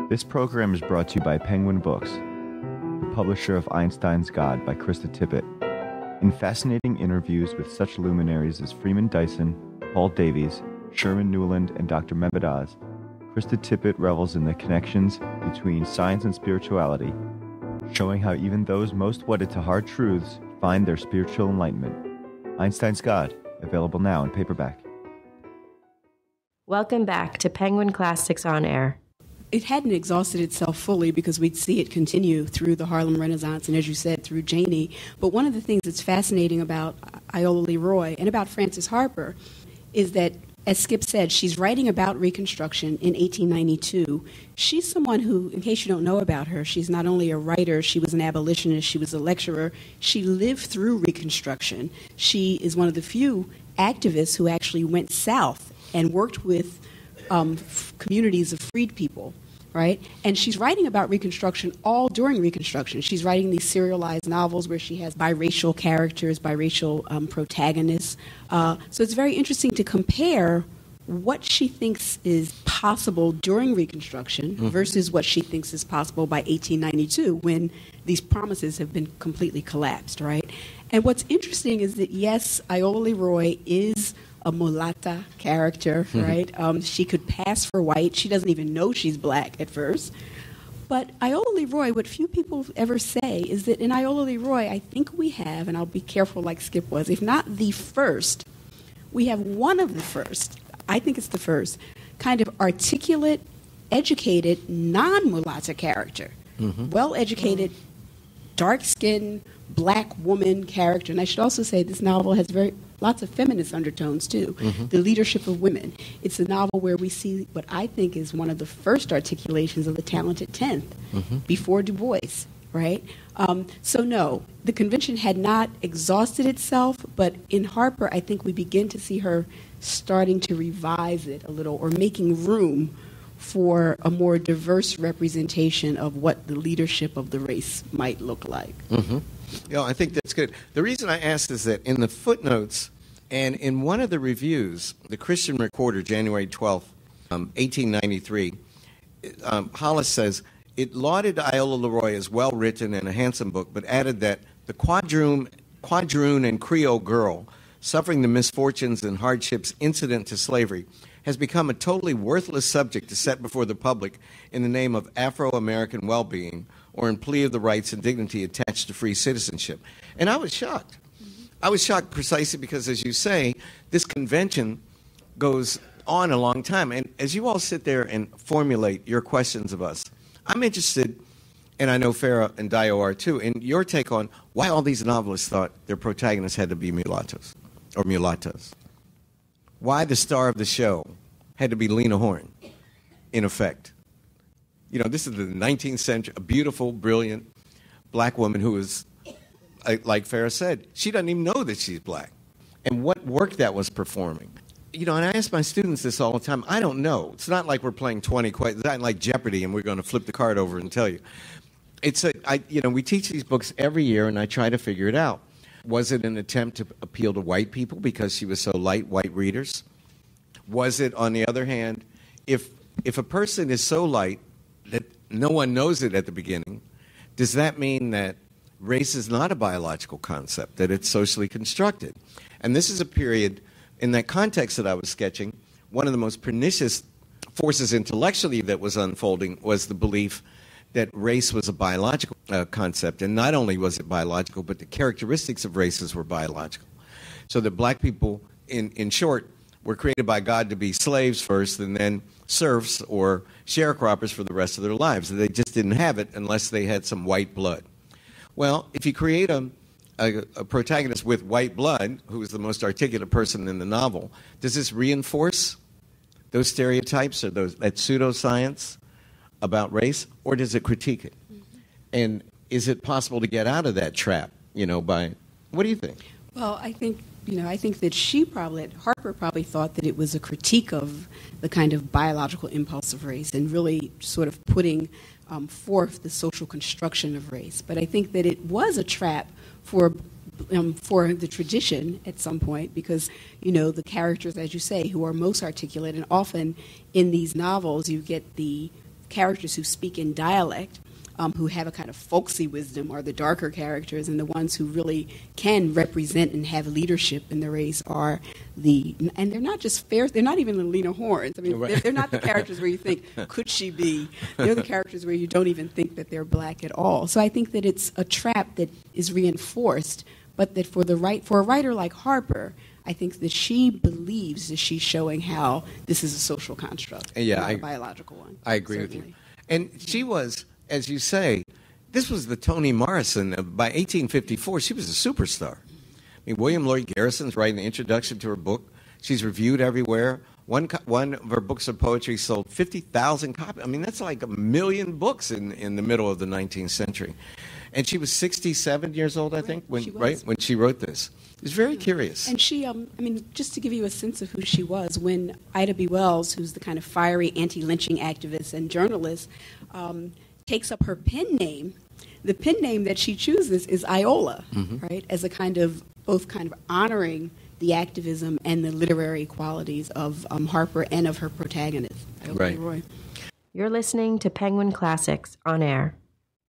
This program is brought to you by Penguin Books, the publisher of Einstein's God by Krista Tippett. In fascinating interviews with such luminaries as Freeman Dyson, Paul Davies, Sherman Newland, and Dr. Mehmet Oz, Krista Tippett revels in the connections between science and spirituality, showing how even those most wedded to hard truths find their spiritual enlightenment. Einstein's God, available now in paperback. Welcome back to Penguin Classics On Air. It hadn't exhausted itself fully because we'd see it continue through the Harlem Renaissance and, as you said, through Janie. But one of the things that's fascinating about IOLA LEROY and about Frances Harper is that, as Skip said, she's writing about Reconstruction in 1892. She's someone who, in case you don't know about her, she's not only a writer, she was an abolitionist, she was a lecturer. She lived through Reconstruction. She is one of the few activists who actually went south and worked with communities of freed people, right? And she's writing about Reconstruction all during Reconstruction. She's writing these serialized novels where she has biracial characters, biracial protagonists. So it's very interesting to compare what she thinks is possible during Reconstruction versus what she thinks is possible by 1892 when these promises have been completely collapsed, right? And what's interesting is that, yes, IOLA LEROY is a mulatta character, right? She could pass for white. She doesn't even know she's black at first. But IOLA LEROY, what few people ever say is that in IOLA LEROY, I think we have, and I'll be careful like Skip was, if not the first, we have one of the first, I think it's the first, kind of articulate, educated, non-mulatta character. Well-educated, dark-skinned, black woman character. And I should also say this novel has lots of feminist undertones, too. The leadership of women. It's a novel where we see what I think is one of the first articulations of the talented 10th, before Du Bois, right? So no, the convention had not exhausted itself, but in Harper, I think we begin to see her starting to revise it a little, or making room for a more diverse representation of what the leadership of the race might look like. Yeah, I think that's good. The reason I asked is that in the footnotes and in one of the reviews, the Christian Recorder, January 12th, 1893, Hollis says, it lauded IOLA LEROY as well-written and a handsome book, but added that the quadroon and Creole girl, suffering the misfortunes and hardships incident to slavery, has become a totally worthless subject to set before the public in the name of Afro-American well-being or in plea of the rights and dignity attached to free citizenship. And I was shocked. I was shocked precisely because, as you say, this convention goes on a long time. And as you all sit there and formulate your questions of us, I'm interested, and I know Farah and Dio are too, in your take on why all these novelists thought their protagonists had to be mulattoes or mulattas. Why the star of the show had to be Lena Horne, in effect. You know, this is the 19th century, a beautiful, brilliant black woman who is, like Farah said, she doesn't even know that she's black. And what work that was performing. You know, and I ask my students this all the time. I don't know. It's not like we're playing 20 questions. It's not like Jeopardy and we're going to flip the card over and tell you. We teach these books every year, and I try to figure it out. Was it an attempt to appeal to white people because she was so light, white readers? Was it, on the other hand, if a person is so light that no one knows it at the beginning, does that mean that race is not a biological concept, that it's socially constructed? And this is a period, in that context that I was sketching, one of the most pernicious forces intellectually that was unfolding was the belief that race was a biological concept. And not only was it biological, but the characteristics of races were biological. So that black people, in short, were created by God to be slaves first and then serfs or sharecroppers for the rest of their lives. They just didn't have it unless they had some white blood. Well, if you create a protagonist with white blood, who is the most articulate person in the novel, does this reinforce those stereotypes or that pseudoscience about race, or does it critique it? And is it possible to get out of that trap, by... What do you think? Well, I think I think that Harper probably thought that it was a critique of the kind of biological impulse of race and really sort of putting forth the social construction of race. But I think that it was a trap for the tradition at some point because, the characters, as you say, who are most articulate, and often in these novels you get the characters who speak in dialect, who have a kind of folksy wisdom, are the darker characters, and the ones who really can represent and have leadership in the race are and they're not just fair, they're not even Lena Hornes. I mean, Right. they're not the characters where you think, could she be? They're the characters where you don't even think that they're black at all. So I think that it's a trap that is reinforced, but that for a writer like Harper, I think that she believes that she's showing how this is a social construct, not a biological one. I agree certainly. with you. And she was, as you say, this was the Toni Morrison. By 1854, she was a superstar. I mean, William Lloyd Garrison's writing the introduction to her book. She's reviewed everywhere. One of her books of poetry sold 50,000 copies. I mean, that's like 1 million books in the middle of the 19th century. And she was 67 years old, I think, when she wrote this. It was very curious. And she, just to give you a sense of who she was, when Ida B. Wells, who's the kind of fiery anti-lynching activist and journalist, takes up her pen name, the pen name that she chooses is Iola, right, as a both kind of honoring the activism and the literary qualities of Harper and of her protagonist, Iola Leroy. You're listening to Penguin Classics on Air.